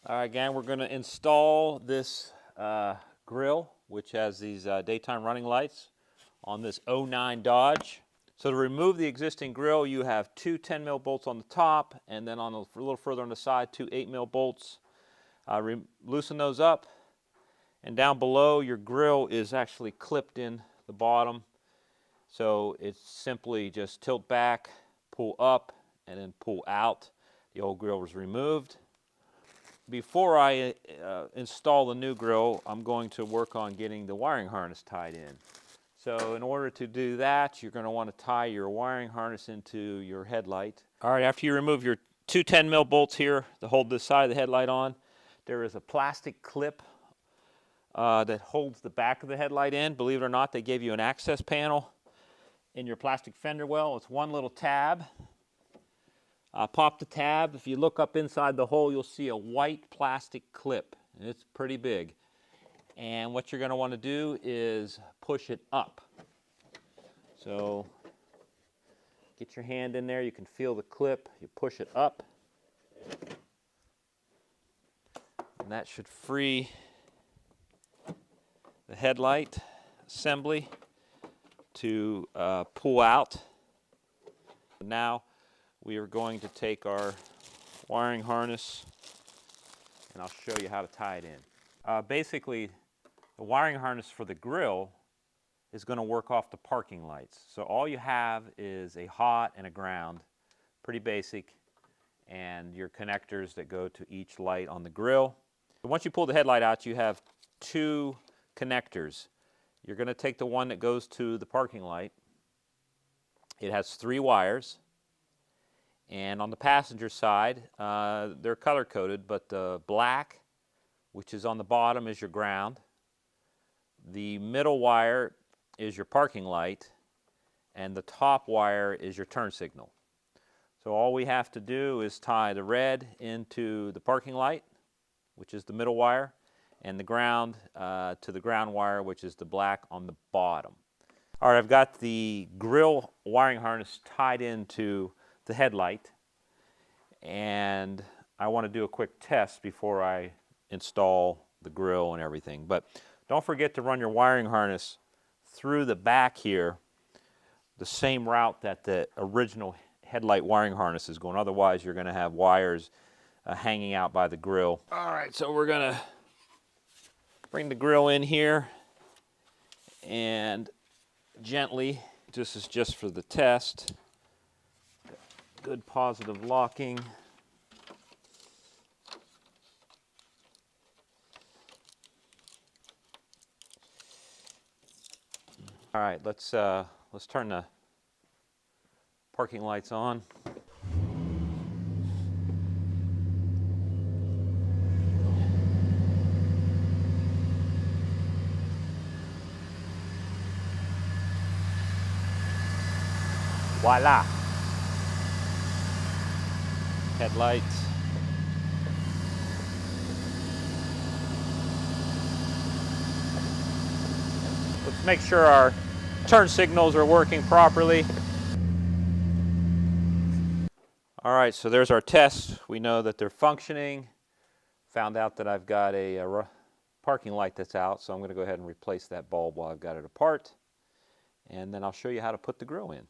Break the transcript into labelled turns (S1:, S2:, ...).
S1: All right, gang, we're going to install this grill, which has these daytime running lights on this '09 Dodge. So to remove the existing grill, you have two 10mm bolts on the top, and then on a little further on the side, two 8mm bolts. Loosen those up, and down below your grill is actually clipped in the bottom. So it's simply just tilt back, pull up, and then pull out. The old grill was removed. Before I install the new grill, I'm going to work on getting the wiring harness tied in. So in order to do that, you're going to want to tie your wiring harness into your headlight. All right, after you remove your two 10mm bolts here to hold this side of the headlight on, there is a plastic clip that holds the back of the headlight in. Believe it or not, they gave you an access panel in your plastic fender well. It's one little tab. Pop the tab. If you look up inside the hole, you'll see a white plastic clip. It's pretty big. And what you're going to want to do is push it up. So get your hand in there. You can feel the clip. You push it up. And that should free the headlight assembly to pull out. Now we are going to take our wiring harness and I'll show you how to tie it in. Basically, the wiring harness for the grill is going to work off the parking lights. So all you have is a hot and a ground, pretty basic, and your connectors that go to each light on the grill. But once you pull the headlight out, you have two connectors. You're going to take the one that goes to the parking light. It has 3 wires. And on the passenger side, they're color-coded, but the black, which is on the bottom, is your ground. The middle wire is your parking light, and the top wire is your turn signal. So all we have to do is tie the red into the parking light, which is the middle wire, and the ground to the ground wire, which is the black on the bottom. All right, I've got the grill wiring harness tied into the headlight, and I want to do a quick test before I install the grill and everything. But don't forget to run your wiring harness through the back here the same route that the original headlight wiring harness is going. Otherwise, you're going to have wires hanging out by the grill. All right, so we're going to bring the grill in here and gently, this is just for the test, good positive locking. All right, let's turn the parking lights on. Voila! Headlights. Let's make sure our turn signals are working properly. All right, so there's our test. We know that they're functioning. Found out that I've got a parking light that's out, so I'm going to go ahead and replace that bulb while I've got it apart. And then I'll show you how to put the grill in.